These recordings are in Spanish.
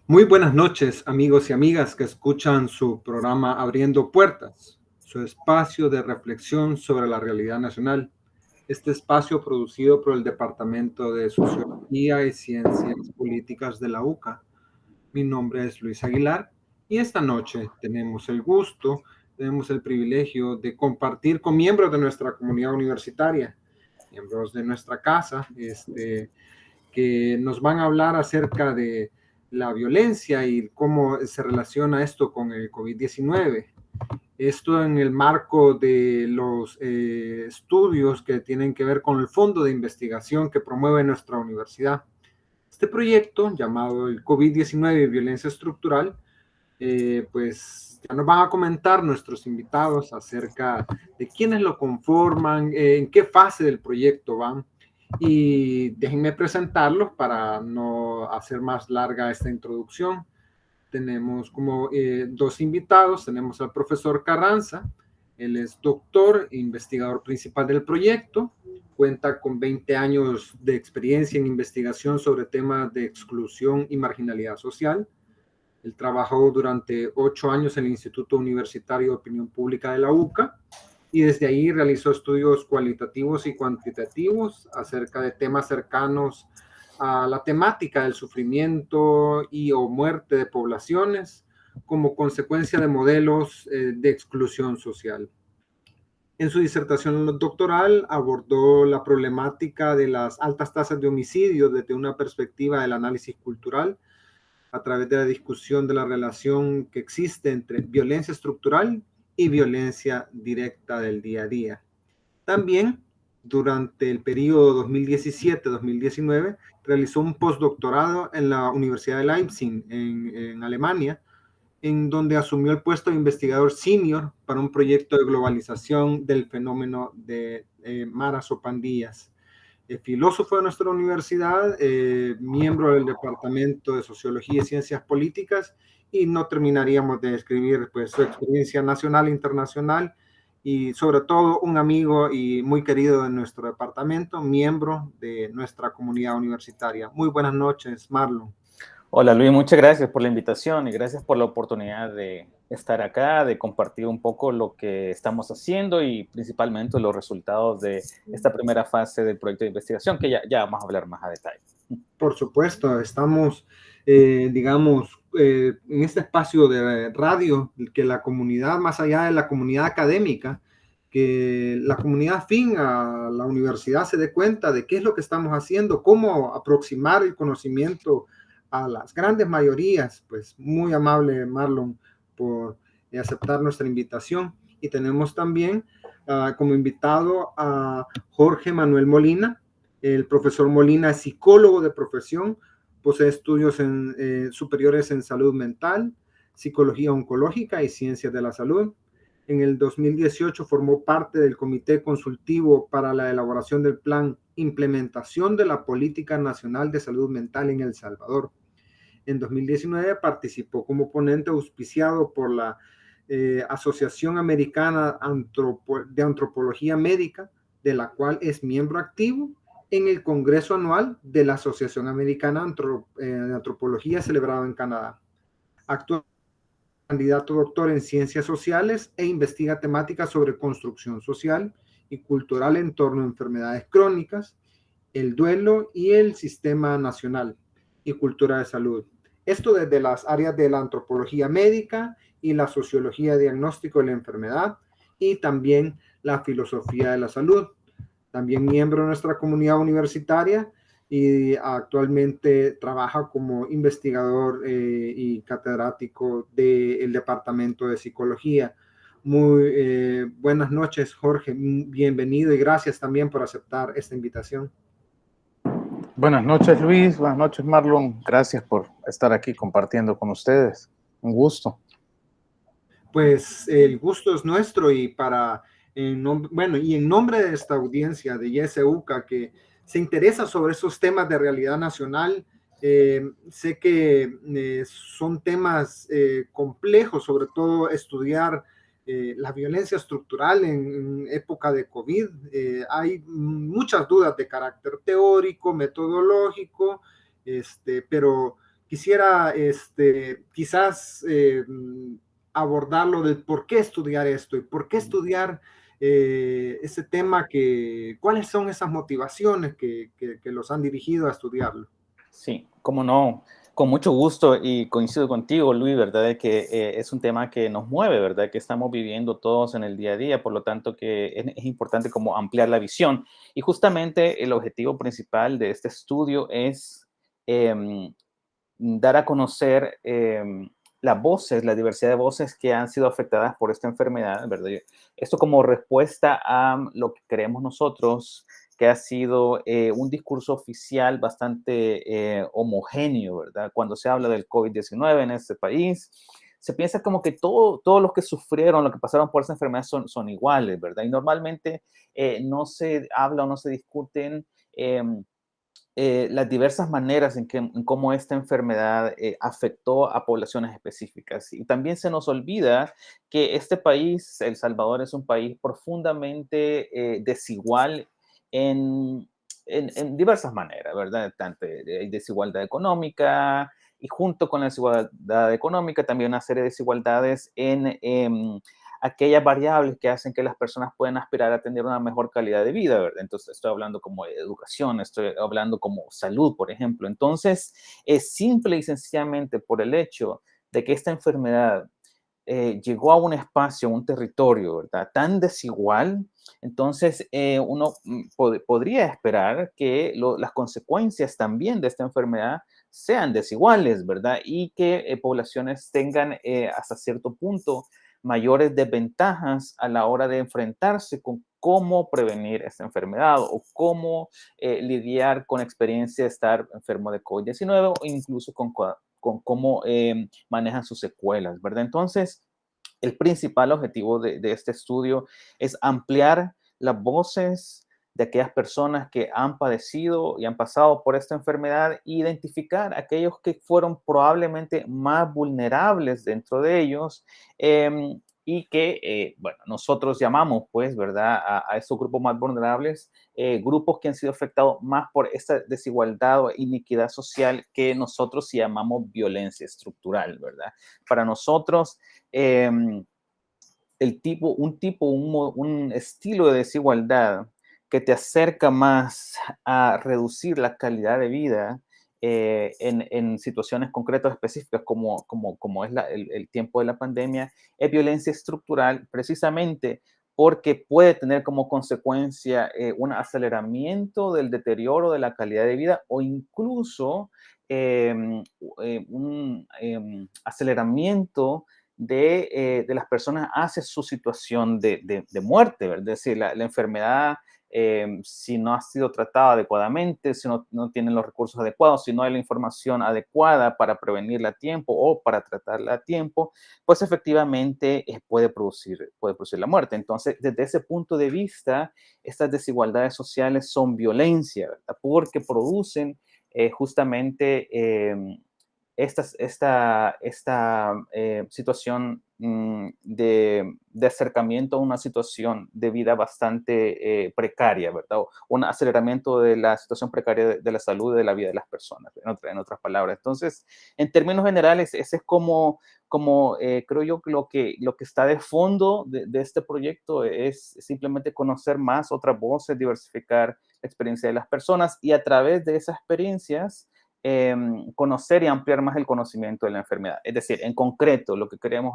Muy buenas noches, amigos y amigas que escuchan su programa Abriendo Puertas, su espacio de reflexión sobre la realidad nacional. Este espacio producido por el Departamento de Sociología y Ciencias Políticas de la UCA. Mi nombre es Luis Aguilar y esta noche tenemos el privilegio de compartir con miembros de nuestra comunidad universitaria, miembros de nuestra casa, que nos van a hablar acerca de la violencia y cómo se relaciona esto con el COVID-19. Esto en el marco de los estudios que tienen que ver con el fondo de investigación que promueve nuestra universidad. Este proyecto, llamado el COVID-19 y violencia estructural, pues ya nos van a comentar nuestros invitados acerca de quiénes lo conforman, en qué fase del proyecto van. Y déjenme presentarlos para no hacer más larga esta introducción. Tenemos como dos invitados. Tenemos al profesor Carranza. Él es doctor e investigador principal del proyecto. Cuenta con 20 años de experiencia en investigación sobre temas de exclusión y marginalidad social. Él trabajó durante 8 años en el Instituto Universitario de Opinión Pública de la UCA y desde ahí realizó estudios cualitativos y cuantitativos acerca de temas cercanos a la temática del sufrimiento y o muerte de poblaciones como consecuencia de modelos de exclusión social. En su disertación doctoral abordó la problemática de las altas tasas de homicidio desde una perspectiva del análisis cultural a través de la discusión de la relación que existe entre violencia estructural y violencia directa del día a día. También, durante el periodo 2017-2019, realizó un postdoctorado en la Universidad de Leipzig, en Alemania, en donde asumió el puesto de investigador senior para un proyecto de globalización del fenómeno de maras o pandillas. Filósofo de nuestra universidad, miembro del Departamento de Sociología y Ciencias Políticas, y no terminaríamos de describir pues, su experiencia nacional e internacional, y sobre todo un amigo y muy querido de nuestro departamento, miembro de nuestra comunidad universitaria. Muy buenas noches, Marlon. Hola Luis, muchas gracias por la invitación y gracias por la oportunidad de estar acá, de compartir un poco lo que estamos haciendo y principalmente los resultados de esta primera fase del proyecto de investigación, que ya vamos a hablar más a detalle. Por supuesto, estamos, en este espacio de radio, que la comunidad, más allá de la comunidad académica, que la comunidad afín a la universidad se dé cuenta de qué es lo que estamos haciendo, cómo aproximar el conocimiento a las grandes mayorías. Pues muy amable, Marlon, por aceptar nuestra invitación. Y tenemos también como invitado a Jorge Manuel Molina. El profesor Molina es psicólogo de profesión, posee estudios superiores en salud mental, psicología oncológica y ciencias de la salud. En el 2018 formó parte del Comité Consultivo para la elaboración del Plan Implementación de la Política Nacional de Salud Mental en El Salvador. En 2019 participó como ponente auspiciado por la Asociación Americana de Antropología Médica, de la cual es miembro activo en el Congreso Anual de la Asociación Americana de Antropología celebrado en Canadá. Actualmente candidato doctor en Ciencias Sociales e investiga temáticas sobre construcción social y cultural en torno a enfermedades crónicas, el duelo y el sistema nacional y cultura de salud. Esto desde las áreas de la antropología médica y la sociología de diagnóstico de la enfermedad y también la filosofía de la salud. También miembro de nuestra comunidad universitaria y actualmente trabaja como investigador y catedrático del Departamento de Psicología. Muy buenas noches, Jorge. Bienvenido y gracias también por aceptar esta invitación. Buenas noches, Luis. Buenas noches, Marlon. Gracias por estar aquí compartiendo con ustedes. Un gusto. Pues el gusto es nuestro y en nombre de esta audiencia de YesEUCA que se interesa sobre esos temas de realidad nacional, sé que son temas complejos, sobre todo estudiar la violencia estructural en época de COVID. Hay muchas dudas de carácter teórico, metodológico, pero quisiera quizás abordarlo de por qué estudiar esto y por qué estudiar ese tema, cuáles son esas motivaciones que los han dirigido a estudiarlo. Sí, cómo no, con mucho gusto y coincido contigo, Luis, ¿verdad? De que es un tema que nos mueve, ¿verdad? Que estamos viviendo todos en el día a día, por lo tanto que es importante como ampliar la visión. Y justamente el objetivo principal de este estudio es dar a conocer las voces, la diversidad de voces que han sido afectadas por esta enfermedad, ¿verdad? Esto como respuesta a lo que creemos nosotros que ha sido un discurso oficial bastante homogéneo, ¿verdad? Cuando se habla del COVID-19 en este país, se piensa como que todos los que sufrieron, los que pasaron por esa enfermedad son iguales, ¿verdad? Y normalmente no se habla o no se discuten las diversas maneras en cómo esta enfermedad afectó a poblaciones específicas. Y también se nos olvida que este país, El Salvador, es un país profundamente desigual en diversas maneras, ¿verdad? Tanto hay desigualdad económica y junto con la desigualdad económica también una serie de desigualdades en aquellas variables que hacen que las personas puedan aspirar a tener una mejor calidad de vida, ¿verdad? Entonces, estoy hablando como de educación, estoy hablando como salud, por ejemplo. Entonces, es simple y sencillamente por el hecho de que esta enfermedad llegó a un espacio, un territorio, ¿verdad? Tan desigual, entonces uno podría esperar que las consecuencias también de esta enfermedad sean desiguales, ¿verdad? Y que poblaciones tengan hasta cierto punto mayores desventajas a la hora de enfrentarse con cómo prevenir esta enfermedad o cómo lidiar con experiencia de estar enfermo de COVID-19 o incluso con cómo manejan sus secuelas, ¿verdad? Entonces, el principal objetivo de este estudio es ampliar las voces de aquellas personas que han padecido y han pasado por esta enfermedad e identificar aquellos que fueron probablemente más vulnerables dentro de ellos y que, bueno, nosotros llamamos, pues, ¿verdad?, a estos grupos más vulnerables, grupos que han sido afectados más por esta desigualdad o iniquidad social que nosotros llamamos violencia estructural, ¿verdad? Para nosotros, un estilo de desigualdad que te acerca más a reducir la calidad de vida en situaciones concretas específicas como es el tiempo de la pandemia, es violencia estructural precisamente porque puede tener como consecuencia un aceleramiento del deterioro de la calidad de vida o incluso un aceleramiento de las personas hacia su situación de muerte, ¿verdad? Es decir, la enfermedad, si no ha sido tratada adecuadamente, si no tienen los recursos adecuados, si no hay la información adecuada para prevenirla a tiempo o para tratarla a tiempo, pues efectivamente puede producir la muerte. Entonces, desde ese punto de vista, estas desigualdades sociales son violencia, ¿verdad? Porque producen justamente esta situación de acercamiento a una situación de vida bastante precaria, ¿verdad? O un aceleramiento de la situación precaria de la salud y de la vida de las personas, en otras palabras. Entonces, en términos generales, ese es como creo yo que lo que está de fondo de este proyecto es simplemente conocer más otras voces, diversificar la experiencia de las personas y a través de esas experiencias conocer y ampliar más el conocimiento de la enfermedad. Es decir, en concreto, lo que queremos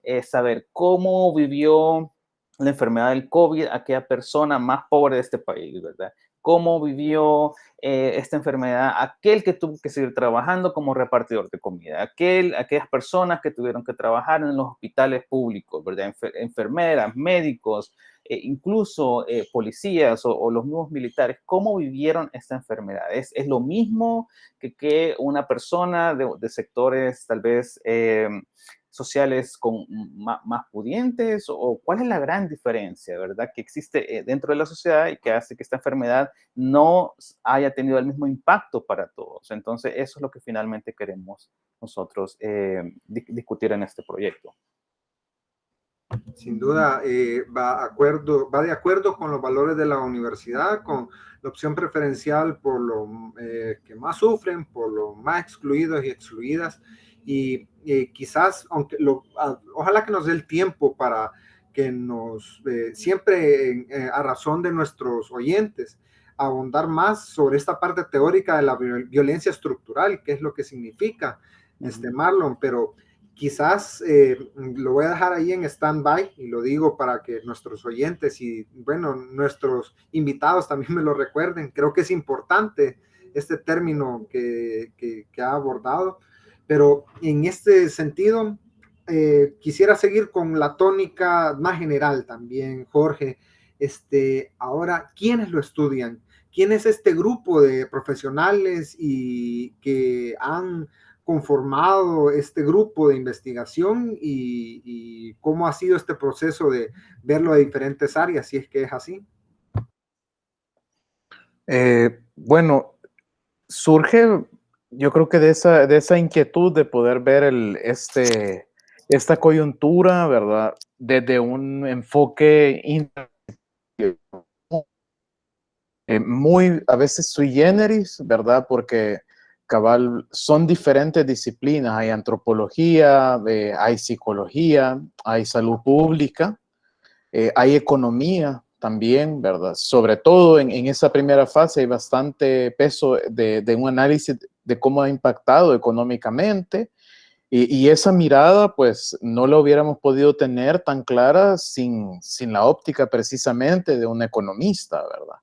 es saber cómo vivió la enfermedad del COVID aquella persona más pobre de este país, ¿verdad? Cómo vivió esta enfermedad aquel que tuvo que seguir trabajando como repartidor de comida, aquellas personas que tuvieron que trabajar en los hospitales públicos, ¿verdad? Enfermeras, médicos, incluso policías o los mismos militares, cómo vivieron esta enfermedad. Es lo mismo que una persona de sectores tal vez sociales más pudientes o cuál es la gran diferencia, ¿verdad? Que existe dentro de la sociedad y que hace que esta enfermedad no haya tenido el mismo impacto para todos. Entonces, eso es lo que finalmente queremos nosotros discutir en este proyecto. Sin duda, va de acuerdo con los valores de la universidad, con la opción preferencial por los que más sufren, por los más excluidos y excluidas. Y quizás, ojalá que nos dé el tiempo para que nos, siempre a razón de nuestros oyentes, abundar más sobre esta parte teórica de la violencia estructural, qué es lo que significa, Marlon, pero quizás lo voy a dejar ahí en stand-by y lo digo para que nuestros oyentes y, bueno, nuestros invitados también me lo recuerden. Creo que es importante este término que ha abordado, pero en este sentido quisiera seguir con la tónica más general también, Jorge. Ahora, ¿quiénes lo estudian? ¿Quién es este grupo de profesionales y que han conformado este grupo de investigación y cómo ha sido este proceso de verlo de diferentes áreas, si es que es así? Bueno, surge, yo creo que de esa inquietud de poder ver esta coyuntura, ¿verdad? Desde un enfoque muy, a veces sui generis, ¿verdad? Porque cabal, son diferentes disciplinas, hay antropología, hay psicología, hay salud pública, hay economía también, ¿verdad? Sobre todo en esa primera fase hay bastante peso de un análisis de cómo ha impactado económicamente y esa mirada pues no la hubiéramos podido tener tan clara sin la óptica precisamente de un economista, ¿verdad?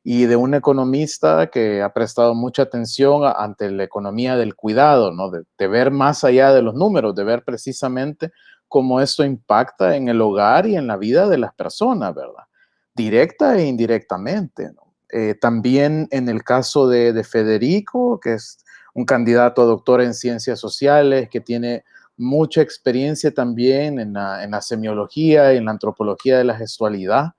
Y de un economista que ha prestado mucha atención ante la economía del cuidado, ¿no? De ver más allá de los números, de ver precisamente cómo esto impacta en el hogar y en la vida de las personas, ¿verdad? Directa e indirectamente, ¿no? También en el caso de Federico, que es un candidato a doctor en ciencias sociales, que tiene mucha experiencia también en la semiología y en la antropología de la gestualidad,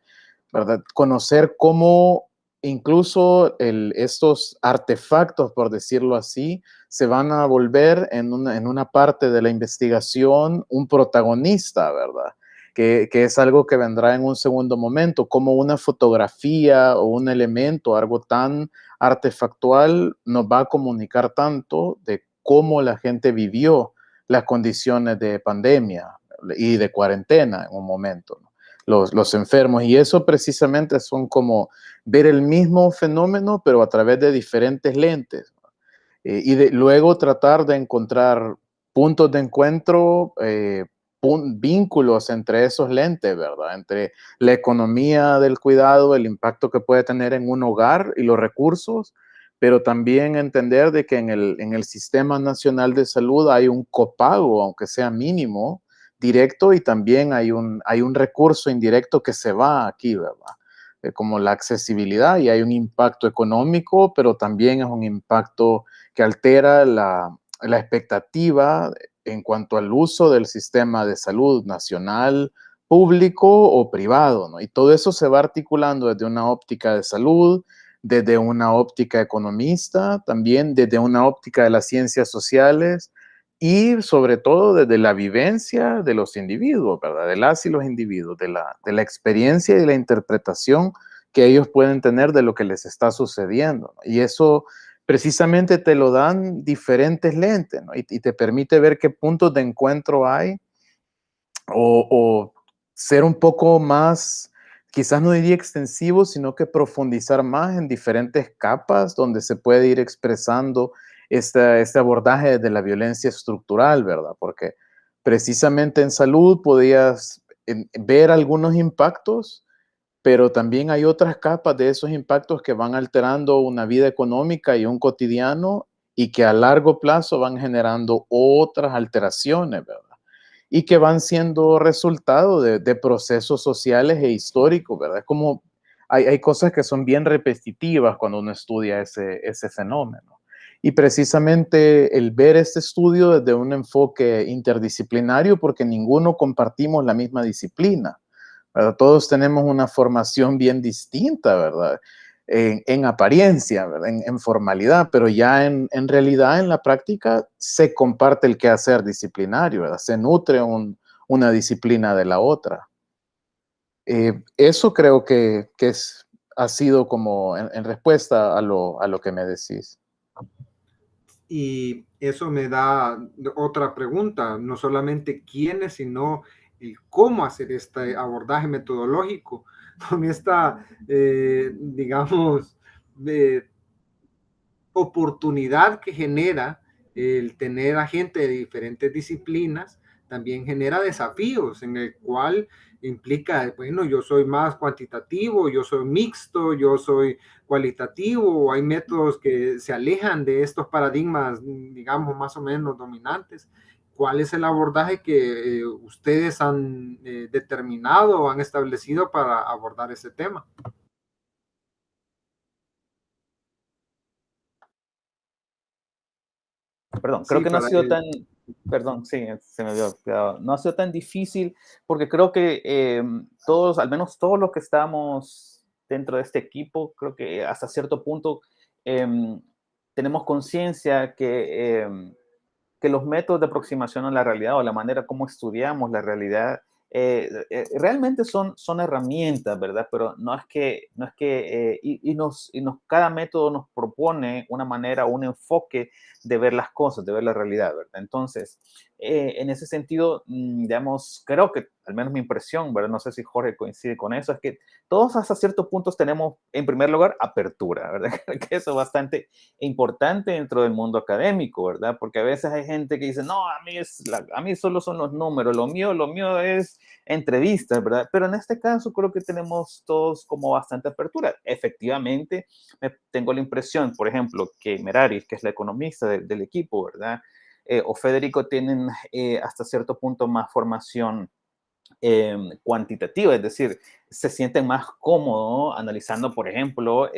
¿verdad? Conocer cómo incluso estos artefactos, por decirlo así, se van a volver en una parte de la investigación un protagonista, ¿verdad? Que es algo que vendrá en un segundo momento, como una fotografía o un elemento, algo tan artefactual, nos va a comunicar tanto de cómo la gente vivió las condiciones de pandemia y de cuarentena en un momento, ¿no? Los enfermos, y eso precisamente son como ver el mismo fenómeno, pero a través de diferentes lentes, ¿no? Luego tratar de encontrar puntos de encuentro, vínculos entre esos lentes, ¿verdad? Entre la economía del cuidado, el impacto que puede tener en un hogar y los recursos, pero también entender de que en el Sistema Nacional de Salud hay un copago, aunque sea mínimo, directo, y también hay un recurso indirecto que se va aquí, ¿verdad? Como la accesibilidad, y hay un impacto económico, pero también es un impacto que altera la expectativa en cuanto al uso del sistema de salud nacional, público o privado, ¿no? Y todo eso se va articulando desde una óptica de salud, desde una óptica economista, también desde una óptica de las ciencias sociales y sobre todo desde la vivencia de los individuos, ¿verdad? De las y los individuos, de la experiencia y la interpretación que ellos pueden tener de lo que les está sucediendo, ¿no? Y eso precisamente te lo dan diferentes lentes, ¿no? Y te permite ver qué puntos de encuentro hay o ser un poco más, quizás no diría extensivo, sino que profundizar más en diferentes capas donde se puede ir expresando este abordaje de la violencia estructural, ¿verdad? Porque precisamente en salud podías ver algunos impactos, pero también hay otras capas de esos impactos que van alterando una vida económica y un cotidiano y que a largo plazo van generando otras alteraciones, ¿verdad? Y que van siendo resultado de procesos sociales e históricos, ¿verdad? Es como hay cosas que son bien repetitivas cuando uno estudia ese fenómeno. Y precisamente el ver este estudio desde un enfoque interdisciplinario, porque ninguno compartimos la misma disciplina, ¿verdad? Todos tenemos una formación bien distinta, ¿verdad? En apariencia, ¿verdad? En formalidad, pero ya en realidad, en la práctica, se comparte el quehacer disciplinario, ¿verdad? Se nutre una disciplina de la otra. Eso creo que ha sido como en respuesta a lo que me decís. Y eso me da otra pregunta, no solamente quiénes, sino el cómo hacer este abordaje metodológico con esta, digamos, oportunidad que genera el tener a gente de diferentes disciplinas. También genera desafíos en el cual implica, bueno, yo soy más cuantitativo, yo soy mixto, yo soy cualitativo, hay métodos que se alejan de estos paradigmas, digamos, más o menos dominantes. ¿Cuál es el abordaje que ustedes han determinado o han establecido para abordar ese tema? Perdón, creo Sí, que no ha para sido tan, perdón, sí, se me había olvidado, no ha sido tan difícil porque creo que todos, al menos todos los que estamos dentro de este equipo, creo que hasta cierto punto em, tenemos conciencia que los métodos de aproximación a la realidad o la manera como estudiamos la realidad realmente son herramientas, ¿verdad? Pero cada método nos propone una manera, un enfoque de ver las cosas, de ver la realidad, ¿verdad? Entonces, en ese sentido, digamos, creo que, al menos mi impresión, ¿verdad? No sé si Jorge coincide con eso, es que todos hasta ciertos puntos tenemos, en primer lugar, apertura, ¿verdad? Que eso es bastante importante dentro del mundo académico, ¿verdad? Porque a veces hay gente que dice, no, a mí solo son los números, lo mío es entrevistas, ¿verdad? Pero en este caso creo que tenemos todos como bastante apertura. Efectivamente, tengo la impresión, por ejemplo, que Meraris, que es la economista del equipo, ¿verdad? O Federico tienen hasta cierto punto más formación cuantitativa, es decir, se sienten más cómodos analizando, por ejemplo,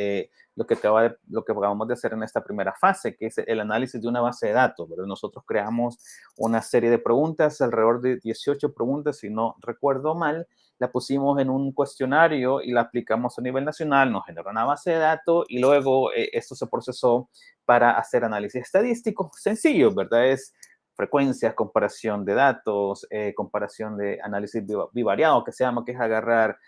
lo que acabamos de hacer en esta primera fase, que es el análisis de una base de datos, ¿verdad? Nosotros creamos una serie de preguntas, alrededor de 18 preguntas, si no recuerdo mal, la pusimos en un cuestionario y la aplicamos a nivel nacional, nos generó una base de datos y luego esto se procesó para hacer análisis estadístico sencillo, ¿verdad? Es frecuencias, comparación de datos, comparación de análisis bivariado, que se llama, que es agarrar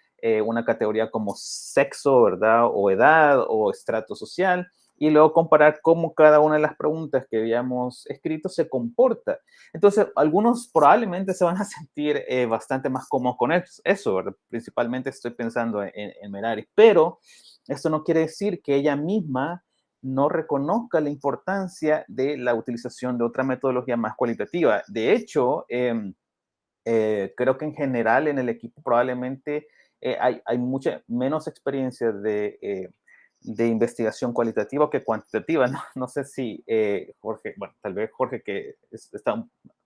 una categoría como sexo, ¿verdad? O edad o estrato social, y luego comparar cómo cada una de las preguntas que habíamos escrito se comporta. Entonces, algunos probablemente se van a sentir bastante más cómodos con eso, ¿verdad? Principalmente estoy pensando en Merari, pero esto no quiere decir que ella misma no reconozca la importancia de la utilización de otra metodología más cualitativa. De hecho, creo que en general en el equipo probablemente hay mucha menos experiencia de investigación cualitativa que cuantitativa. No, no sé si Jorge, bueno, tal vez Jorge que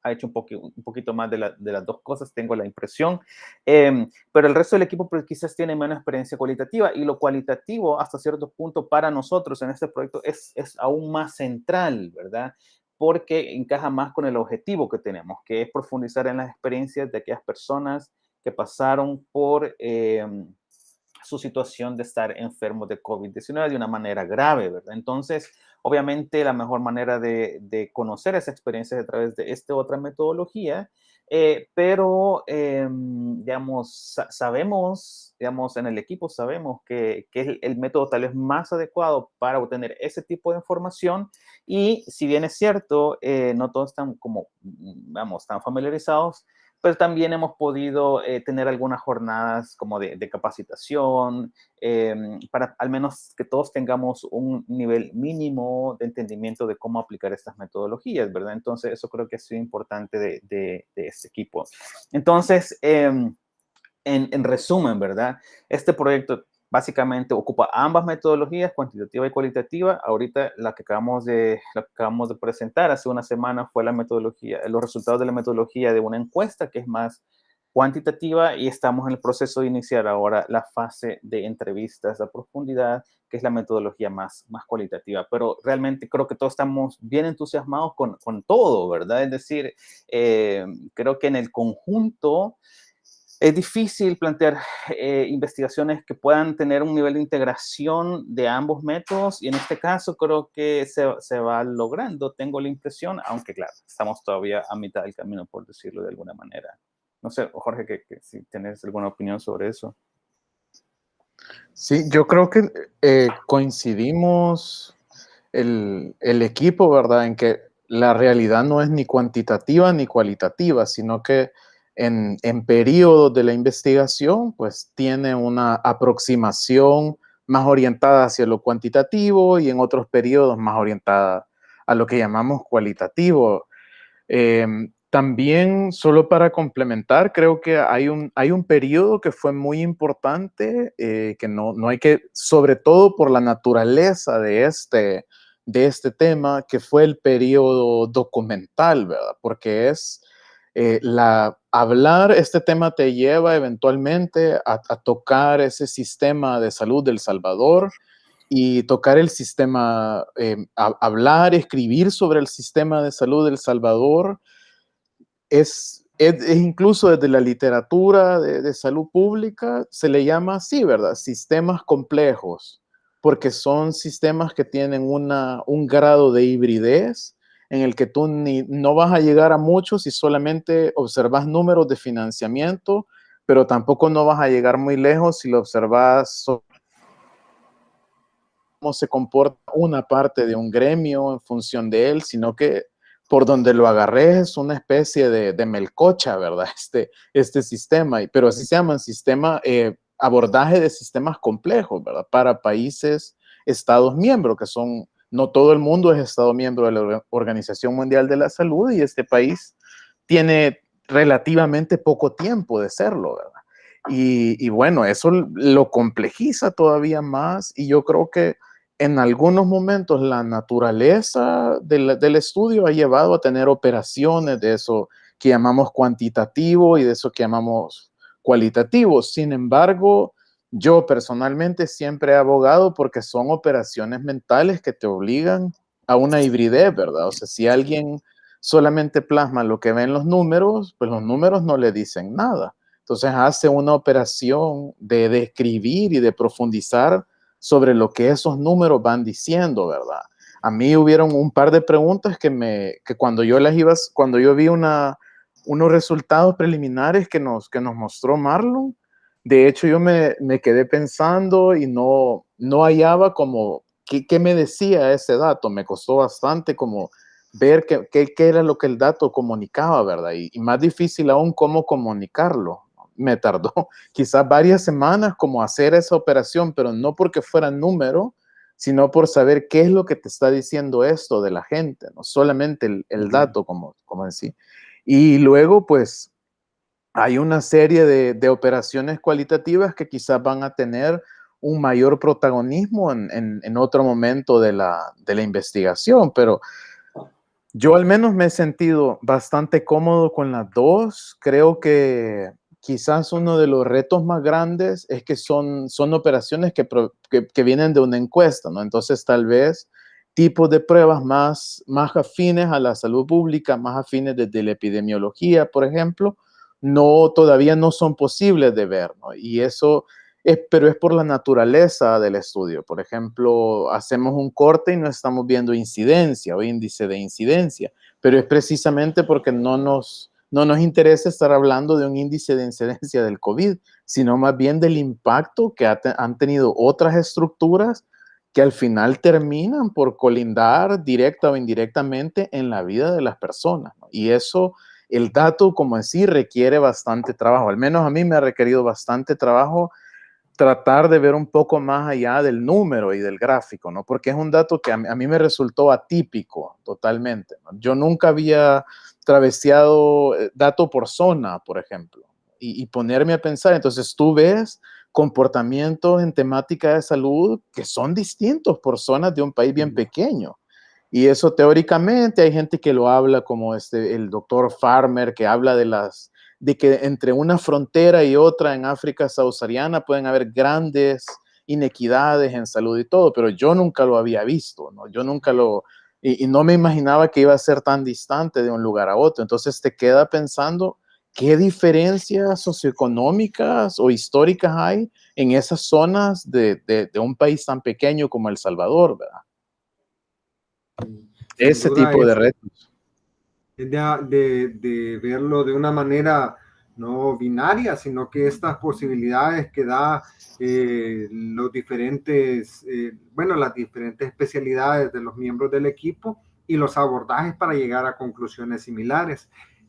ha hecho un poquito más de las dos cosas, tengo la impresión, pero el resto del equipo pues, quizás tiene menos experiencia cualitativa y lo cualitativo hasta cierto punto para nosotros en este proyecto es aún más central, ¿verdad? Porque encaja más con el objetivo que tenemos, que es profundizar en las experiencias de aquellas personas que pasaron por su situación de estar enfermos de COVID-19 de una manera grave, ¿verdad? Entonces, obviamente, la mejor manera de conocer esa experiencia es a través de esta otra metodología, pero, digamos, sabemos, digamos, en el equipo sabemos que es el método tal vez más adecuado para obtener ese tipo de información y si bien es cierto, no todos están como, vamos, tan familiarizados, pero también hemos podido tener algunas jornadas como de capacitación para al menos que todos tengamos un nivel mínimo de entendimiento de cómo aplicar estas metodologías, ¿verdad? Entonces, eso creo que ha sido importante de este equipo. Entonces, en resumen, ¿verdad? Este proyecto básicamente ocupa ambas metodologías, cuantitativa y cualitativa. Ahorita la que acabamos de presentar hace una semana fue la metodología, los resultados de la metodología de una encuesta que es más cuantitativa y estamos en el proceso de iniciar ahora la fase de entrevistas a profundidad, que es la metodología más cualitativa. Pero realmente creo que todos estamos bien entusiasmados con todo, ¿verdad? Es decir, creo que en el conjunto es difícil plantear investigaciones que puedan tener un nivel de integración de ambos métodos y en este caso creo que se va logrando, tengo la impresión, aunque claro, estamos todavía a mitad del camino, por decirlo de alguna manera. No sé, Jorge, que si tienes alguna opinión sobre eso. Sí, yo creo que coincidimos el equipo, ¿verdad? En que la realidad no es ni cuantitativa ni cualitativa, sino que en periodos de la investigación, pues tiene una aproximación más orientada hacia lo cuantitativo y en otros periodos más orientada a lo que llamamos cualitativo. También, solo para complementar, creo que hay un periodo que fue muy importante, que no hay que, sobre todo por la naturaleza de este tema, que fue el periodo documental, ¿verdad? Porque hablar este tema te lleva eventualmente a tocar ese sistema de salud del Salvador y tocar el sistema, hablar, escribir sobre el sistema de salud del Salvador es incluso desde la literatura de salud pública se le llama así, ¿verdad? Sistemas complejos, porque son sistemas que tienen un grado de hibridez en el que tú no vas a llegar a muchos si solamente observas números de financiamiento, pero tampoco no vas a llegar muy lejos si lo observas cómo se comporta una parte de un gremio en función de él, sino que por donde lo agarré es una especie de melcocha, ¿verdad? Este sistema, pero así se llaman abordaje de sistemas complejos, ¿verdad? Para países, estados miembros, que son, no todo el mundo es estado miembro de la Organización Mundial de la Salud y este país tiene relativamente poco tiempo de serlo, ¿verdad? Y bueno, eso lo complejiza todavía más y yo creo que en algunos momentos la naturaleza del estudio ha llevado a tener operaciones de eso que llamamos cuantitativo y de eso que llamamos cualitativo. Sin embargo, yo personalmente siempre he abogado porque son operaciones mentales que te obligan a una hibridez, ¿verdad? O sea, si alguien solamente plasma lo que ven los números, pues los números no le dicen nada. Entonces hace una operación de describir y de profundizar sobre lo que esos números van diciendo, ¿verdad? A mí hubieron un par de preguntas que cuando yo vi unos resultados preliminares que nos mostró Marlon, de hecho yo me quedé pensando y no hallaba como qué me decía ese dato. Me costó bastante como ver qué era lo que el dato comunicaba, ¿verdad? Y más difícil aún cómo comunicarlo. Me tardó quizás varias semanas como hacer esa operación, pero no porque fuera número, sino por saber qué es lo que te está diciendo esto de la gente, no solamente el dato, como decía. Y luego, pues, hay una serie de operaciones cualitativas que quizás van a tener un mayor protagonismo en otro momento de la investigación, pero yo al menos me he sentido bastante cómodo con las dos. Creo que quizás uno de los retos más grandes es que son operaciones que vienen de una encuesta, ¿no? Entonces tal vez tipos de pruebas más afines a la salud pública, más afines desde la epidemiología, por ejemplo, todavía no son posibles de ver, ¿no? Y eso pero es por la naturaleza del estudio. Por ejemplo, hacemos un corte y no estamos viendo incidencia o índice de incidencia, pero es precisamente porque no nos interesa estar hablando de un índice de incidencia del COVID, sino más bien del impacto que han tenido otras estructuras que al final terminan por colindar directa o indirectamente en la vida de las personas, ¿no? Y eso, el dato, como decir, requiere bastante trabajo. Al menos a mí me ha requerido bastante trabajo tratar de ver un poco más allá del número y del gráfico, ¿no? Porque es un dato que a mí me resultó atípico totalmente, ¿no? Yo nunca había traveseado dato por zona, por ejemplo, y ponerme a pensar. Entonces tú ves comportamientos en temática de salud que son distintos por zonas de un país bien pequeño. Y eso teóricamente hay gente que lo habla como el doctor Farmer, que habla de que entre una frontera y otra en África subsahariana pueden haber grandes inequidades en salud y todo, pero yo nunca lo había visto, ¿no? Yo nunca y no me imaginaba que iba a ser tan distante de un lugar a otro. Entonces te queda pensando qué diferencias socioeconómicas o históricas hay en esas zonas de un país tan pequeño como El Salvador, ¿verdad? Sin Ese duda tipo de retos. es de verlo de una manera no binaria, sino que estas posibilidades que da los diferentes, las diferentes especialidades de los miembros del equipo y los abordajes para llegar a conclusiones similares.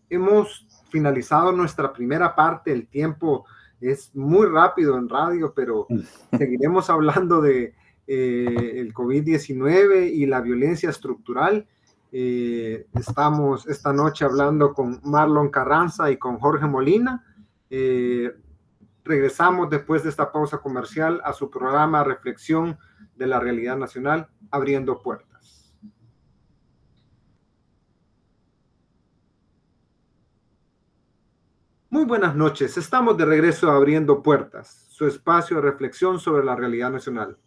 Hemos finalizado nuestra primera parte. El tiempo es muy rápido en radio, pero seguiremos hablando de el COVID-19 y la violencia estructural. Estamos esta noche hablando con Marlon Carranza y con Jorge Molina. Regresamos después de esta pausa comercial a su programa Reflexión de la Realidad Nacional, Abriendo Puertas. Muy buenas noches, estamos de regreso a Abriendo Puertas, su espacio de reflexión sobre la realidad nacional.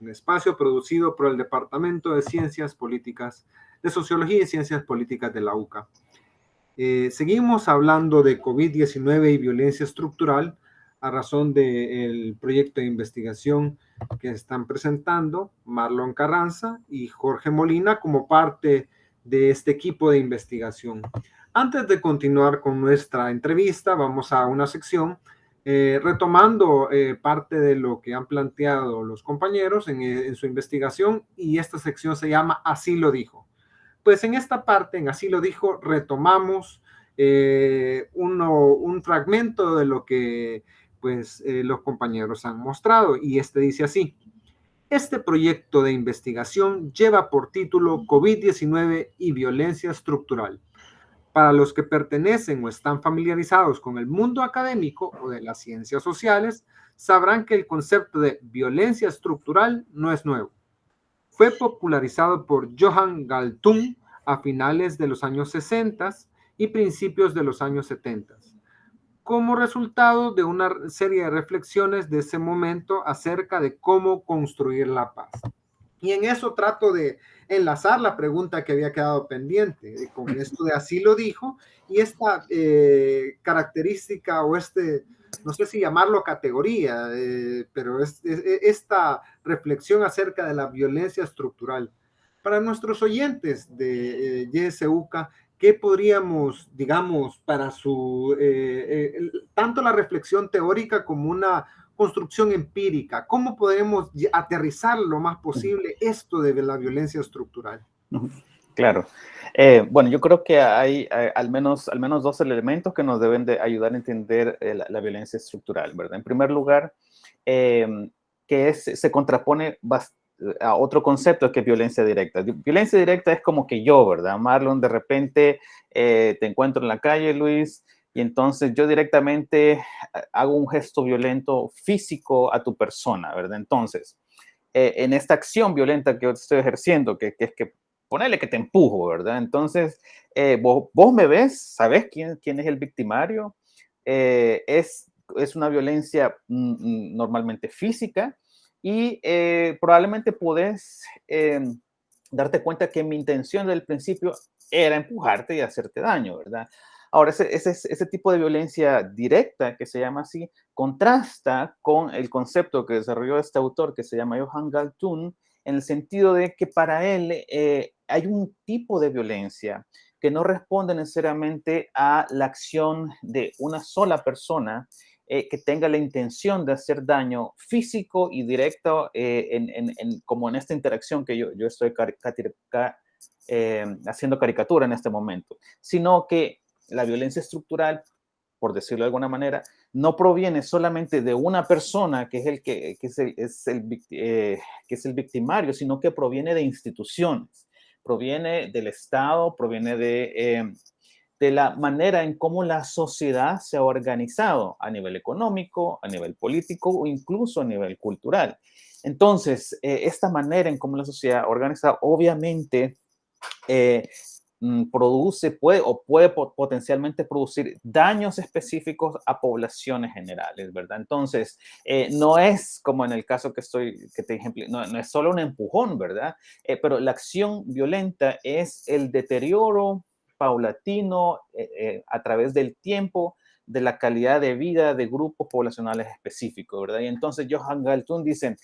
Un espacio producido por el Departamento de Ciencias Políticas, de Sociología y Ciencias Políticas de la UCA. Seguimos hablando de COVID-19 y violencia estructural a razón del proyecto de investigación que están presentando Marlon Carranza y Jorge Molina como parte de este equipo de investigación. Antes de continuar con nuestra entrevista, vamos a una sección retomando parte de lo que han planteado los compañeros en su investigación, y esta sección se llama Así lo dijo. Pues en esta parte, en Así lo dijo, retomamos un fragmento de lo que los compañeros han mostrado, y este dice así: este proyecto de investigación lleva por título COVID-19 y violencia estructural. Para los que pertenecen o están familiarizados con el mundo académico o de las ciencias sociales, sabrán que el concepto de violencia estructural no es nuevo. Fue popularizado por Johan Galtung a finales de los años 60 y principios de los años 70, como resultado de una serie de reflexiones de ese momento acerca de cómo construir la paz. Y en eso trato de enlazar la pregunta que había quedado pendiente con esto de Así lo dijo, y esta característica o no sé si llamarlo categoría, pero esta reflexión acerca de la violencia estructural. Para nuestros oyentes de YSUCA, ¿qué podríamos, digamos, para tanto la reflexión teórica como una construcción empírica, cómo podemos aterrizar lo más posible esto de la violencia estructural? Claro. Bueno, yo creo que hay al menos dos elementos que nos deben de ayudar a entender la violencia estructural, ¿verdad? En primer lugar, que se contrapone a otro concepto que es violencia directa. Violencia directa es como que yo, ¿verdad? Marlon, de repente te encuentro en la calle, Luis, y entonces yo directamente hago un gesto violento físico a tu persona, ¿verdad? Entonces, en esta acción violenta que yo estoy ejerciendo, que es que ponele que te empujo, ¿verdad? Entonces, vos me ves, ¿sabes quién es el victimario? Es una violencia normalmente física, y probablemente podés darte cuenta que mi intención desde el principio era empujarte y hacerte daño, ¿verdad? Ahora, ese tipo de violencia directa, que se llama así, contrasta con el concepto que desarrolló este autor que se llama Johan Galtung, en el sentido de que para él hay un tipo de violencia que no responde necesariamente a la acción de una sola persona que tenga la intención de hacer daño físico y directo, como en esta interacción que yo estoy haciendo caricatura en este momento, sino que la violencia estructural, por decirlo de alguna manera, no proviene solamente de una persona que es el victimario, sino que proviene de instituciones, proviene del Estado, proviene de la manera en cómo la sociedad se ha organizado a nivel económico, a nivel político o incluso a nivel cultural. Entonces, esta manera en cómo la sociedad organiza, obviamente, puede potencialmente producir daños específicos a poblaciones generales, ¿verdad? Entonces, no es como en el caso que te ejemplé, no es solo un empujón, ¿verdad? Pero la acción violenta es el deterioro paulatino a través del tiempo de la calidad de vida de grupos poblacionales específicos, ¿verdad? Y entonces Johan Galtung dice,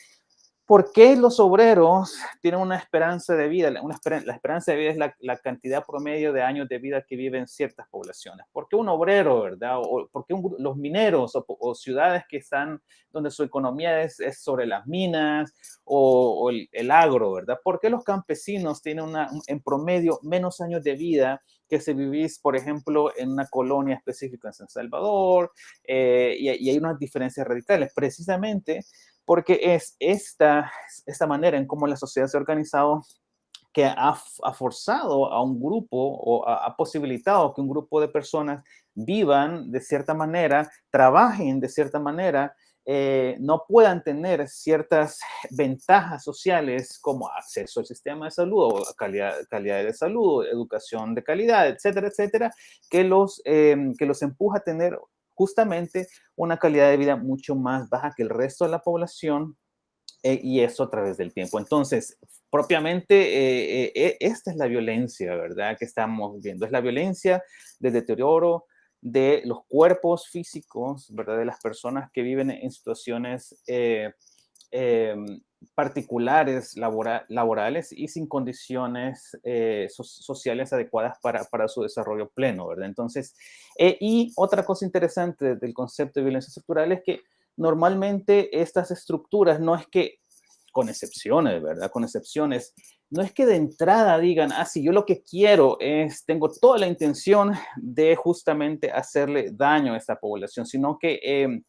¿Por qué los obreros tienen una esperanza de vida? La esperanza de vida es la cantidad promedio de años de vida que viven ciertas poblaciones. ¿Por qué un obrero, verdad? ¿O por qué los mineros o ciudades que están donde su economía es sobre las minas o el agro, verdad? ¿Por qué los campesinos tienen en promedio menos años de vida que si vivís, por ejemplo, en una colonia específica en San Salvador? Y hay unas diferencias radicales. Precisamente porque es esta manera en cómo la sociedad se ha organizado que ha forzado a un grupo o ha posibilitado que un grupo de personas vivan de cierta manera, trabajen de cierta manera, no puedan tener ciertas ventajas sociales como acceso al sistema de salud o calidad de salud, educación de calidad, etcétera, etcétera, que los empuja a tener justamente una calidad de vida mucho más baja que el resto de la población, y eso a través del tiempo. Entonces, propiamente, esta es la violencia, ¿verdad?, que estamos viendo. Es la violencia del deterioro de los cuerpos físicos, ¿verdad?, de las personas que viven en situaciones eh, particulares, laborales y sin condiciones sociales adecuadas para su desarrollo pleno, ¿verdad? Entonces, y otra cosa interesante del concepto de violencia estructural es que normalmente estas estructuras no es que, con excepciones, ¿verdad? Con excepciones, no es que de entrada digan, si yo lo que quiero tengo toda la intención de justamente hacerle daño a esta población, sino que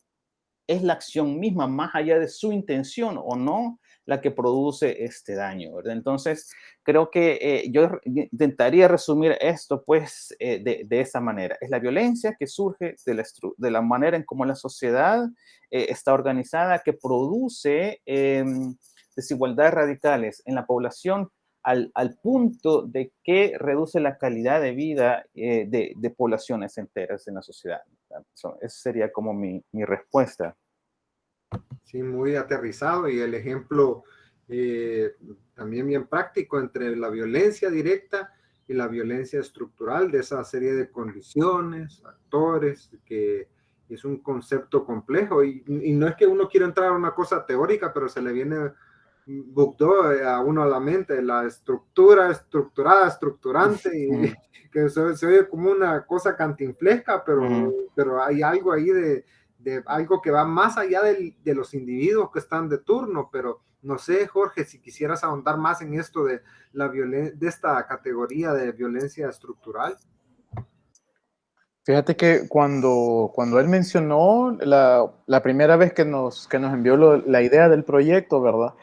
es la acción misma, más allá de su intención o no, la que produce este daño, ¿verdad? Entonces, creo que yo intentaría resumir esto, pues, de esa manera. Es la violencia que surge de la manera en cómo la sociedad está organizada, que produce desigualdades radicales en la población al punto de que reduce la calidad de vida de poblaciones enteras en la sociedad. Esa sería como mi respuesta. Sí, muy aterrizado y el ejemplo también bien práctico entre la violencia directa y la violencia estructural de esa serie de condiciones, actores, que es un concepto complejo y no es que uno quiera entrar a una cosa teórica, pero se le viene a uno a la mente la estructura, estructurada, estructurante, y que se oye como una cosa cantinflesca, pero hay algo ahí de algo que va más allá de los individuos que están de turno. Pero no sé, Jorge, si quisieras ahondar más en esto de de esta categoría de violencia estructural. Fíjate que cuando él mencionó la primera vez que nos envió la idea del proyecto, ¿verdad?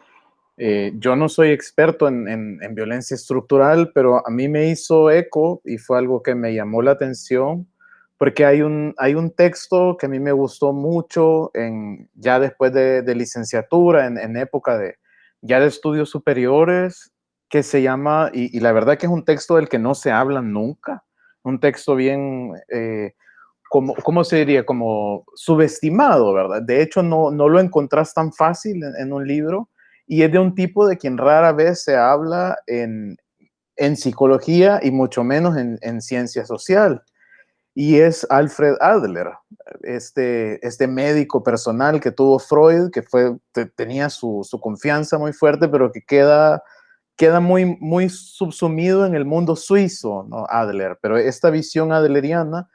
Yo no soy experto en violencia estructural, pero a mí me hizo eco y fue algo que me llamó la atención, porque hay un texto que a mí me gustó mucho ya después de licenciatura, en época ya de estudios superiores, que se llama, y la verdad que es un texto del que no se habla nunca, un texto bien, ¿cómo se diría? Como subestimado, ¿verdad? De hecho, no lo encontrás tan fácil en un libro, y es de un tipo de quien rara vez se habla en psicología y mucho menos en ciencia social. Y es Alfred Adler, este médico personal que tuvo Freud, que tenía su confianza muy fuerte, pero que queda muy, muy subsumido en el mundo suizo, ¿no? Adler, pero esta visión adleriana,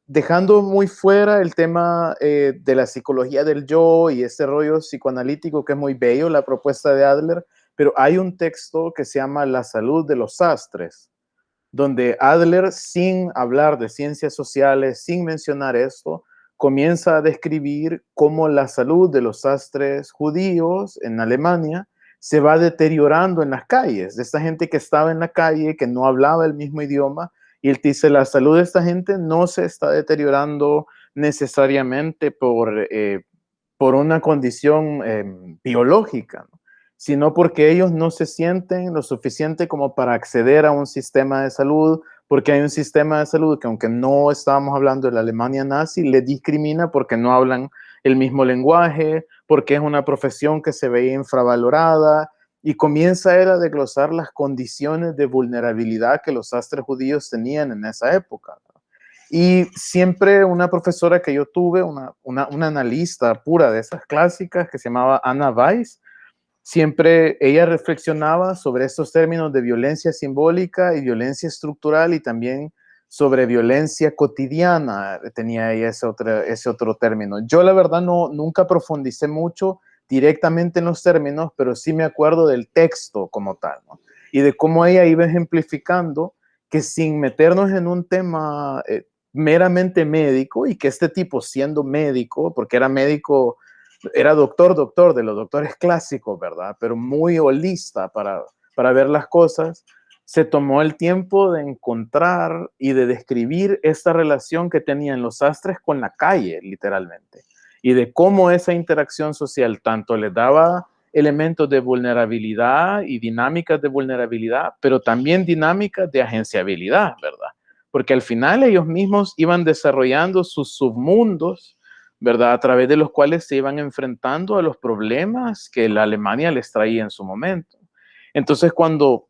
dejando muy fuera el tema de la psicología del yo y ese rollo psicoanalítico que es muy bello, la propuesta de Adler, pero hay un texto que se llama La salud de los sastres, donde Adler, sin hablar de ciencias sociales, sin mencionar esto, comienza a describir cómo la salud de los sastres judíos en Alemania se va deteriorando en las calles, de esta gente que estaba en la calle, que no hablaba el mismo idioma, y él dice, la salud de esta gente no se está deteriorando necesariamente por una condición biológica, ¿no? Sino porque ellos no se sienten lo suficiente como para acceder a un sistema de salud, porque hay un sistema de salud que, aunque no estábamos hablando de la Alemania nazi, le discrimina porque no hablan el mismo lenguaje, porque es una profesión que se veía infravalorada, y comienza él a desglosar las condiciones de vulnerabilidad que los sastres judíos tenían en esa época. Y siempre una profesora que yo tuve, una analista pura de esas clásicas, que se llamaba Anna Weiss, siempre ella reflexionaba sobre estos términos de violencia simbólica y violencia estructural y también sobre violencia cotidiana, tenía ella ese otro término. Yo la verdad nunca profundicé mucho directamente en los términos, pero sí me acuerdo del texto como tal, ¿no? Y de cómo ella iba ejemplificando que sin meternos en un tema meramente médico, y que este tipo siendo médico, porque era médico, era doctor de los doctores clásicos, ¿verdad? Pero muy holista para ver las cosas, se tomó el tiempo de encontrar y de describir esta relación que tenían los sastres con la calle, literalmente, y de cómo esa interacción social tanto les daba elementos de vulnerabilidad y dinámicas de vulnerabilidad, pero también dinámicas de agenciabilidad, ¿verdad? Porque al final ellos mismos iban desarrollando sus submundos, ¿verdad? A través de los cuales se iban enfrentando a los problemas que la Alemania les traía en su momento. Entonces, cuando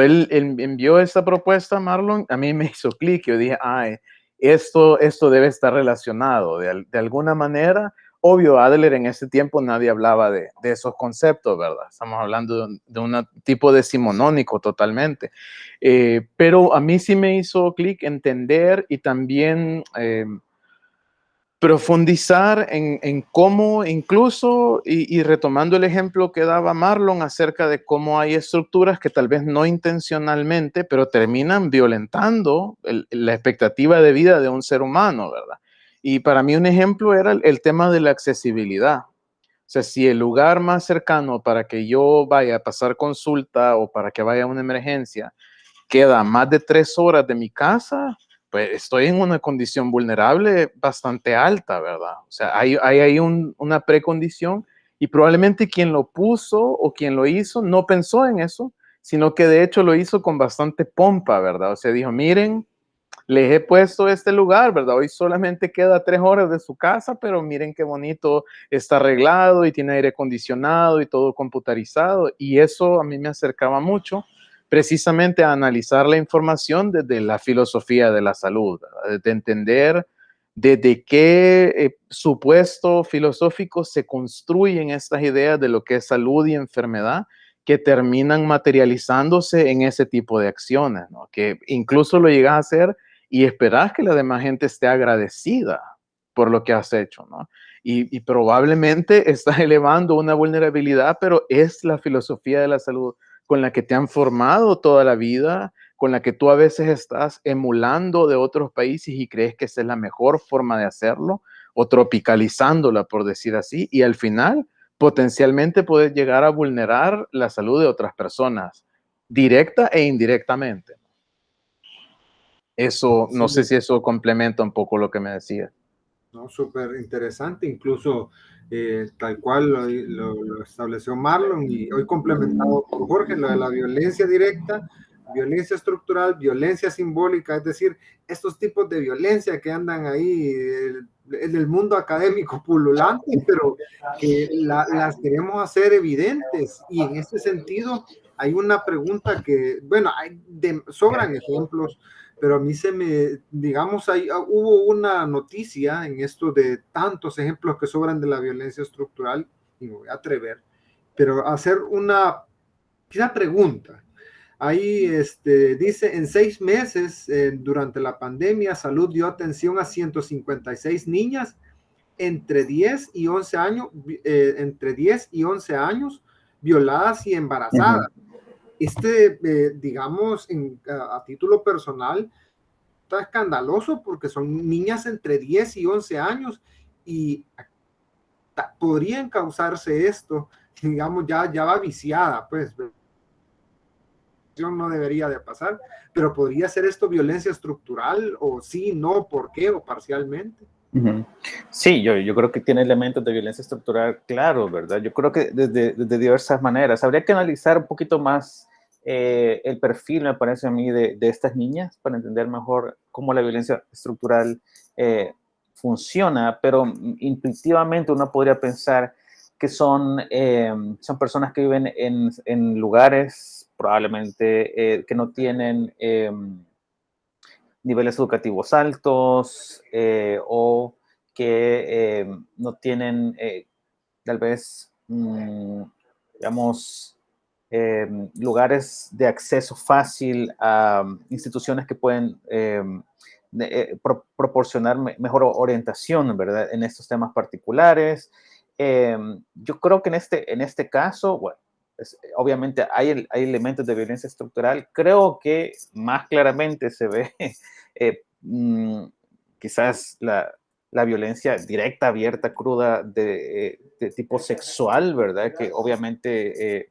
él envió esa propuesta a Marlon, a mí me hizo clic. Yo dije, ay, esto debe estar relacionado de alguna manera. Obvio, Adler en ese tiempo nadie hablaba de esos conceptos, ¿verdad? Estamos hablando de un tipo decimonónico totalmente. Pero a mí sí me hizo clic entender y también profundizar en cómo incluso, y retomando el ejemplo que daba Marlon acerca de cómo hay estructuras que tal vez no intencionalmente, pero terminan violentando la expectativa de vida de un ser humano, ¿verdad? Y para mí un ejemplo era el tema de la accesibilidad. O sea, si el lugar más cercano para que yo vaya a pasar consulta o para que vaya a una emergencia queda a más de 3 horas de mi casa, pues estoy en una condición vulnerable bastante alta, ¿verdad? O sea, hay ahí una precondición, y probablemente quien lo puso o quien lo hizo no pensó en eso, sino que de hecho lo hizo con bastante pompa, ¿verdad? O sea, dijo, miren, les he puesto este lugar, ¿verdad? Hoy solamente queda 3 horas de su casa, pero miren qué bonito está arreglado y tiene aire acondicionado y todo computarizado. Y eso a mí me acercaba mucho precisamente a analizar la información desde la filosofía de la salud, ¿verdad? De entender desde qué supuesto filosófico se construyen estas ideas de lo que es salud y enfermedad, que terminan materializándose en ese tipo de acciones, ¿no? Que incluso lo llegas a hacer y esperas que la demás gente esté agradecida por lo que has hecho, ¿no? Y probablemente estás elevando una vulnerabilidad, pero es la filosofía de la salud con la que te han formado toda la vida, con la que tú a veces estás emulando de otros países y crees que esa es la mejor forma de hacerlo, o tropicalizándola, por decir así, y al final potencialmente puedes llegar a vulnerar la salud de otras personas, directa e indirectamente. Eso, no sé si eso complementa un poco lo que me decías. No, súper interesante, incluso tal cual lo estableció Marlon y hoy complementado por Jorge, lo de la violencia directa, violencia estructural, violencia simbólica, es decir, estos tipos de violencia que andan ahí en el mundo académico pululante, pero que las queremos hacer evidentes. Y en este sentido hay una pregunta que, bueno, sobran ejemplos, pero a mí digamos, hubo una noticia en esto de tantos ejemplos que sobran de la violencia estructural, y me voy a atrever, pero a hacer una pregunta. Ahí dice, en 6 meses, durante la pandemia, Salud dio atención a 156 niñas entre 10 y 11 años, violadas y embarazadas. Digamos, a título personal, está escandaloso porque son niñas entre 10 y 11 años y podrían causarse esto, digamos, ya va viciada, pues no debería de pasar, pero podría ser esto violencia estructural o sí, no, por qué o parcialmente. Sí, yo creo que tiene elementos de violencia estructural, claro, ¿verdad? Yo creo que desde diversas maneras. Habría que analizar un poquito más el perfil, me parece a mí, de estas niñas para entender mejor cómo la violencia estructural funciona, pero intuitivamente uno podría pensar que son personas que viven en lugares probablemente que no tienen niveles educativos altos o que no tienen tal vez digamos, lugares de acceso fácil a instituciones que pueden proporcionar mejor orientación, ¿verdad?, en estos temas particulares. Yo creo que en este caso, bueno, obviamente hay elementos de violencia estructural. Creo que más claramente se ve quizás la violencia directa, abierta, cruda de tipo sexual, ¿verdad? Que obviamente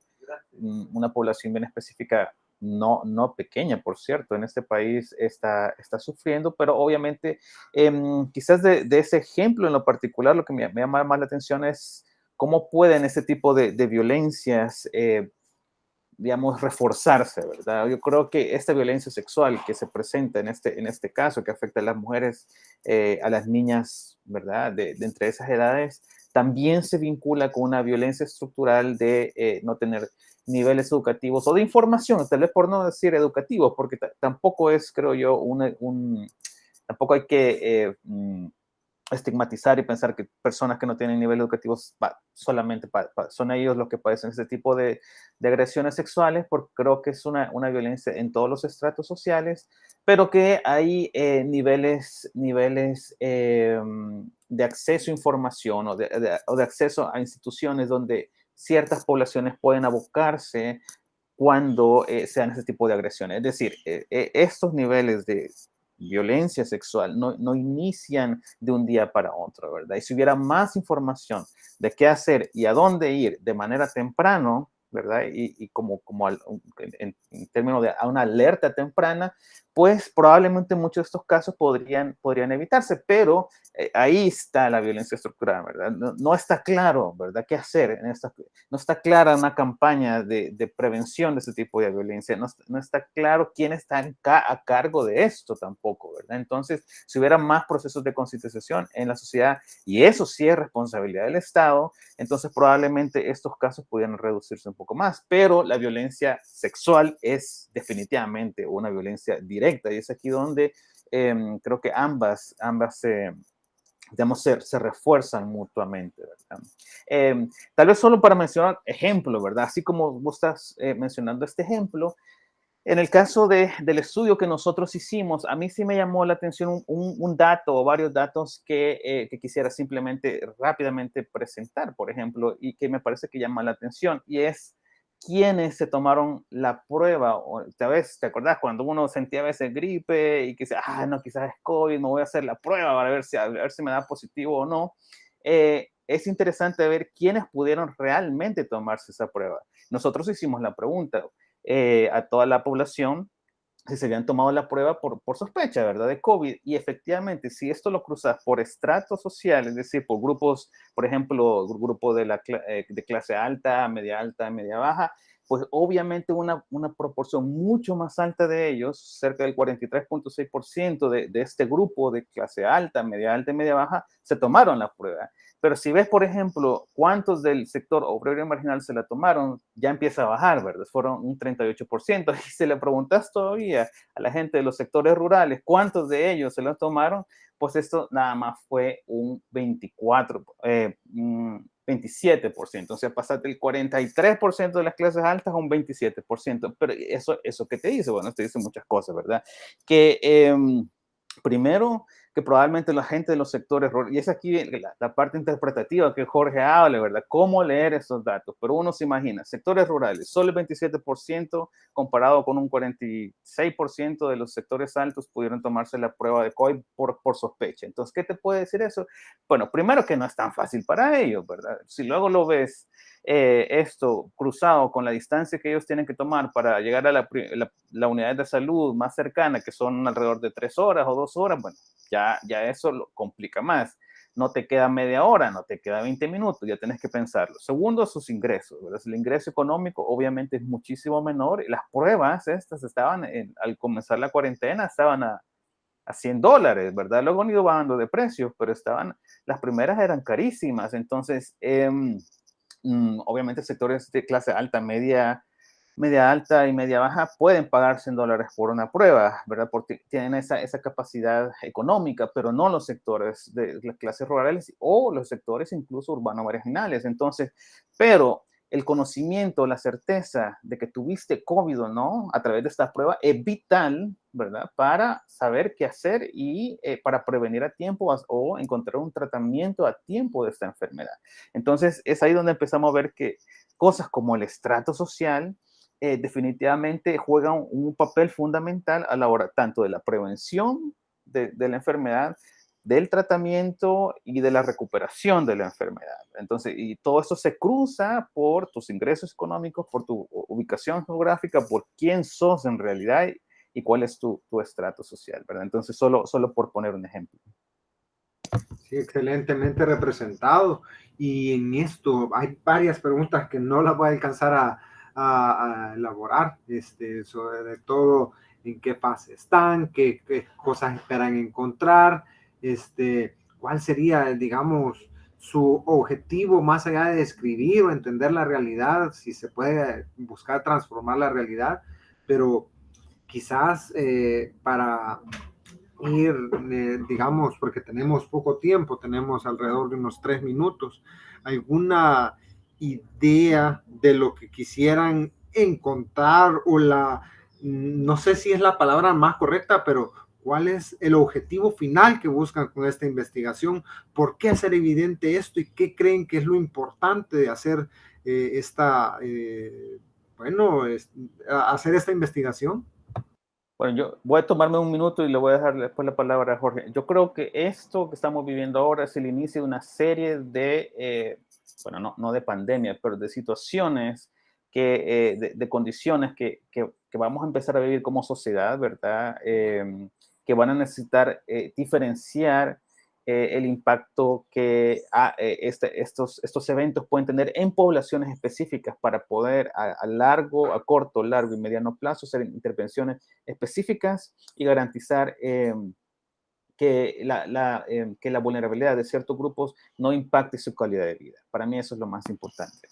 una población bien específica, no pequeña, por cierto, en este país está sufriendo, pero obviamente quizás de ese ejemplo en lo particular, lo que me llama más la atención es cómo pueden ese tipo de violencias, digamos, reforzarse, ¿verdad? Yo creo que esta violencia sexual que se presenta en este caso, que afecta a las mujeres, a las niñas, ¿verdad?, de entre esas edades, también se vincula con una violencia estructural de no tener niveles educativos o de información, tal vez por no decir educativos, porque tampoco es, creo yo, tampoco hay que estigmatizar y pensar que personas que no tienen nivel educativo solamente son ellos los que padecen este tipo de agresiones sexuales, porque creo que es una violencia en todos los estratos sociales, pero que hay niveles de acceso a información o de acceso a instituciones donde ciertas poblaciones pueden abocarse cuando sean ese tipo de agresiones. Es decir, estos niveles de violencia sexual no inician de un día para otro, ¿verdad? Y si hubiera más información de qué hacer y a dónde ir de manera temprano, ¿verdad? Y como en términos de a una alerta temprana, pues probablemente muchos de estos casos podrían evitarse, pero ahí está la violencia estructural, ¿verdad? No está claro, ¿verdad?, qué hacer no está clara una campaña de prevención de este tipo de violencia, no está claro quién está a cargo de esto tampoco, ¿verdad? Entonces, si hubiera más procesos de concientización en la sociedad, y eso sí es responsabilidad del Estado, entonces probablemente estos casos pudieran reducirse un poco más, pero la violencia sexual es definitivamente una violencia directa, y es aquí donde creo que ambas digamos, se refuerzan mutuamente, ¿verdad? Tal vez solo para mencionar ejemplo, ¿verdad? Así como vos estás mencionando este ejemplo, en el caso del estudio que nosotros hicimos, a mí sí me llamó la atención un dato o varios datos que quisiera simplemente rápidamente presentar, por ejemplo, y que me parece que llama la atención, y es quiénes se tomaron la prueba. O, ¿te acordás cuando uno sentía a veces gripe y que dice, no, quizás es COVID, me voy a hacer la prueba para ver si me da positivo o no? Es interesante ver quiénes pudieron realmente tomarse esa prueba. Nosotros hicimos la pregunta a toda la población si se habían tomado la prueba por sospecha, ¿verdad?, de COVID. Y efectivamente, si esto lo cruzas por estratos sociales, es decir, por grupos, por ejemplo, grupo de clase alta, media baja, pues obviamente una proporción mucho más alta de ellos, cerca del 43.6% de este grupo de clase alta y media baja, se tomaron la prueba. Pero si ves, por ejemplo, cuántos del sector obrero y marginal se la tomaron, ya empieza a bajar, ¿verdad? Fueron un 38%. Y si le preguntas todavía a la gente de los sectores rurales cuántos de ellos se lo tomaron, pues esto nada más fue un 27%. O sea, pasaste del 43% de las clases altas a un 27%. Pero eso ¿qué te dice? Bueno, te dice muchas cosas, ¿verdad? Que primero, que probablemente la gente de los sectores rurales, y es aquí la parte interpretativa que Jorge habla, ¿verdad? ¿Cómo leer esos datos? Pero uno se imagina, sectores rurales, solo el 27% comparado con un 46% de los sectores altos pudieron tomarse la prueba de COVID por sospecha. Entonces, ¿qué te puede decir eso? Bueno, primero que no es tan fácil para ellos, ¿verdad? Si luego lo ves esto cruzado con la distancia que ellos tienen que tomar para llegar a la unidad de salud más cercana, que son alrededor de 3 horas o 2 horas, bueno, ya eso lo complica más. No te queda media hora, no te queda 20 minutos, ya tienes que pensarlo. Segundo, sus ingresos, ¿verdad? El ingreso económico obviamente es muchísimo menor. Las pruebas estas estaban, al comenzar la cuarentena, estaban a $100, ¿verdad? Luego han ido bajando de precios, pero las primeras eran carísimas. Entonces, obviamente sectores de clase alta, media alta y media baja pueden pagar $100 por una prueba, ¿verdad? Porque tienen esa capacidad económica, pero no los sectores de las clases rurales o los sectores incluso urbanos marginales. Entonces, pero el conocimiento, la certeza de que tuviste COVID o no a través de esta prueba es vital, ¿verdad? Para saber qué hacer y para prevenir a tiempo o encontrar un tratamiento a tiempo de esta enfermedad. Entonces, es ahí donde empezamos a ver que cosas como el estrato social definitivamente juegan un papel fundamental a la hora tanto de la prevención de la enfermedad, del tratamiento y de la recuperación de la enfermedad. Entonces, y todo esto se cruza por tus ingresos económicos, por tu ubicación geográfica, por quién sos en realidad y cuál es tu estrato social, ¿verdad? Entonces, solo por poner un ejemplo. Sí, excelentemente representado. Y en esto hay varias preguntas que no las voy a alcanzar a elaborar, sobre todo en qué fase están, qué cosas esperan encontrar, cuál sería, digamos, su objetivo más allá de describir o entender la realidad, si se puede buscar transformar la realidad, pero quizás para ir, digamos, porque tenemos poco tiempo, tenemos alrededor de unos 3 minutos, alguna idea de lo que quisieran encontrar o no sé si es la palabra más correcta, pero ¿cuál es el objetivo final que buscan con esta investigación? ¿Por qué hacer evidente esto y qué creen que es lo importante de hacer hacer esta investigación? Bueno, yo voy a tomarme un minuto y le voy a dejar después la palabra a Jorge. Yo creo que esto que estamos viviendo ahora es el inicio de una serie de, bueno, no de pandemia, pero de situaciones, de condiciones que vamos a empezar a vivir como sociedad, ¿verdad? Que van a necesitar diferenciar el impacto que estos eventos pueden tener en poblaciones específicas para poder a corto, largo y mediano plazo hacer intervenciones específicas y garantizar que la vulnerabilidad de ciertos grupos no impacte su calidad de vida. Para mí eso es lo más importante.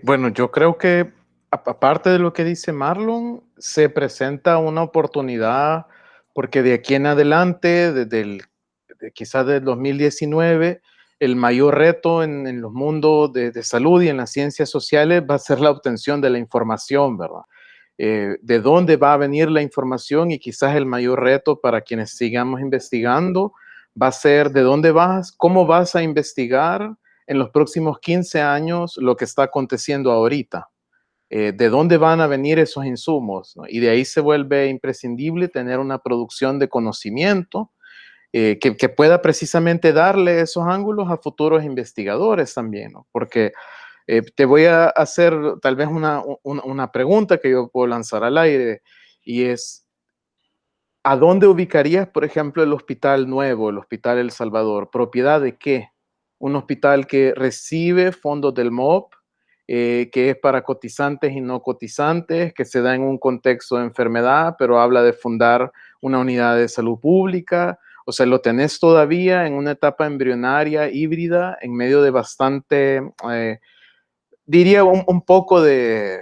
Bueno, yo creo que aparte de lo que dice Marlon, se presenta una oportunidad porque de aquí en adelante, quizás del 2019, el mayor reto en los mundos de salud y en las ciencias sociales va a ser la obtención de la información, ¿verdad? De dónde va a venir la información y quizás el mayor reto para quienes sigamos investigando va a ser de dónde vas, cómo vas a investigar en los próximos 15 años lo que está aconteciendo ahorita. De dónde van a venir esos insumos, ¿no? Y de ahí se vuelve imprescindible tener una producción de conocimiento que pueda precisamente darle esos ángulos a futuros investigadores también, ¿no? Porque te voy a hacer tal vez una pregunta que yo puedo lanzar al aire y es, ¿a dónde ubicarías, por ejemplo, el Hospital Nuevo, el Hospital El Salvador? ¿Propiedad de qué? Un hospital que recibe fondos del MOP, que es para cotizantes y no cotizantes, que se da en un contexto de enfermedad, pero habla de fundar una unidad de salud pública. O sea, lo tenés todavía en una etapa embrionaria, híbrida, en medio de bastante diría un poco de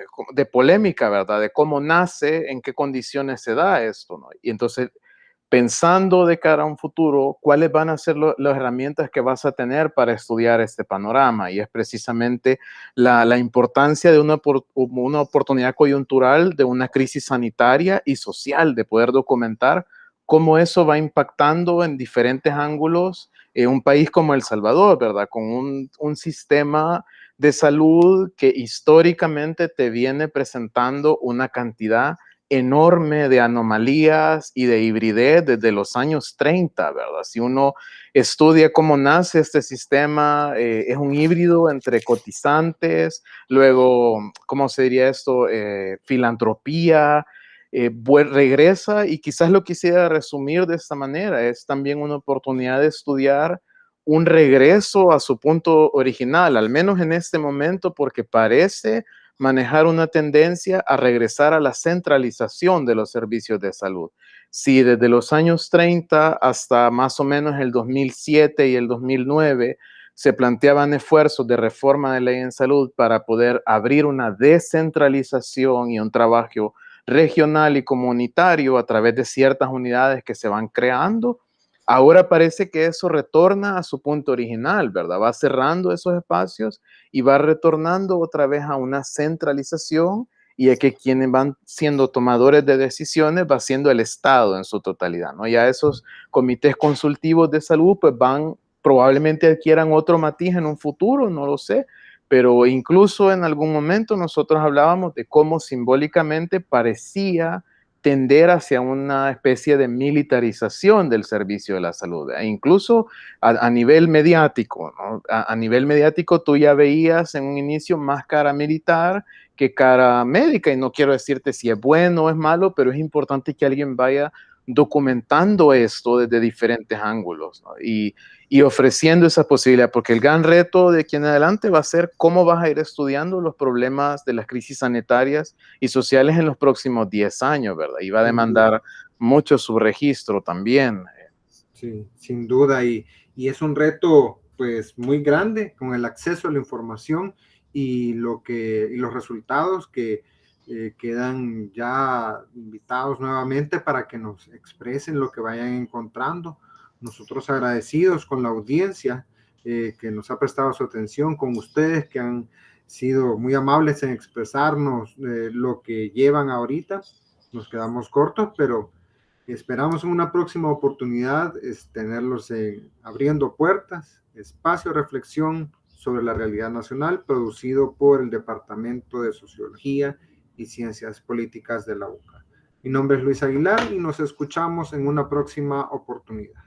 polémica, ¿verdad? De cómo nace, en qué condiciones se da esto, ¿no? Y entonces, pensando de cara a un futuro, ¿cuáles van a ser las herramientas que vas a tener para estudiar este panorama? Y es precisamente la importancia de una oportunidad coyuntural, de una crisis sanitaria y social, de poder documentar cómo eso va impactando en diferentes ángulos en un país como El Salvador, ¿verdad? Con un sistema de salud que históricamente te viene presentando una cantidad enorme de anomalías y de hibridez desde los años 30, ¿verdad? Si uno estudia cómo nace este sistema, es un híbrido entre cotizantes, luego, ¿cómo se diría esto? Filantropía, regresa y quizás lo quisiera resumir de esta manera, es también una oportunidad de estudiar un regreso a su punto original, al menos en este momento, porque parece manejar una tendencia a regresar a la centralización de los servicios de salud. Si desde los años 30 hasta más o menos el 2007 y el 2009 se planteaban esfuerzos de reforma de ley en salud para poder abrir una descentralización y un trabajo regional y comunitario a través de ciertas unidades que se van creando, Ahora parece que eso retorna a su punto original, ¿verdad? Va cerrando esos espacios y va retornando otra vez a una centralización, y es que quienes van siendo tomadores de decisiones va siendo el Estado en su totalidad, ¿no? Ya esos comités consultivos de salud pues probablemente adquieran otro matiz en un futuro, no lo sé, pero incluso en algún momento nosotros hablábamos de cómo simbólicamente parecía tender hacia una especie de militarización del servicio de la salud, incluso a nivel mediático, ¿no? A nivel mediático tú ya veías en un inicio más cara militar que cara médica, y no quiero decirte si es bueno o es malo, pero es importante que alguien vaya documentando esto desde diferentes ángulos, ¿no? Y ofreciendo esa posibilidad, porque el gran reto de aquí en adelante va a ser cómo vas a ir estudiando los problemas de las crisis sanitarias y sociales en los próximos 10 años, ¿verdad? Y va a demandar mucho subregistro también. Sí, sin duda, y es un reto pues muy grande con el acceso a la información y los resultados que quedan ya invitados nuevamente para que nos expresen lo que vayan encontrando. Nosotros agradecidos con la audiencia que nos ha prestado su atención, con ustedes que han sido muy amables en expresarnos lo que llevan ahorita. Nos quedamos cortos, pero esperamos en una próxima oportunidad tenerlos Abriendo Puertas, espacio de reflexión sobre la realidad nacional, producido por el Departamento de Sociología y Ciencias Políticas de la UCA. Mi nombre es Luis Aguilar y nos escuchamos en una próxima oportunidad.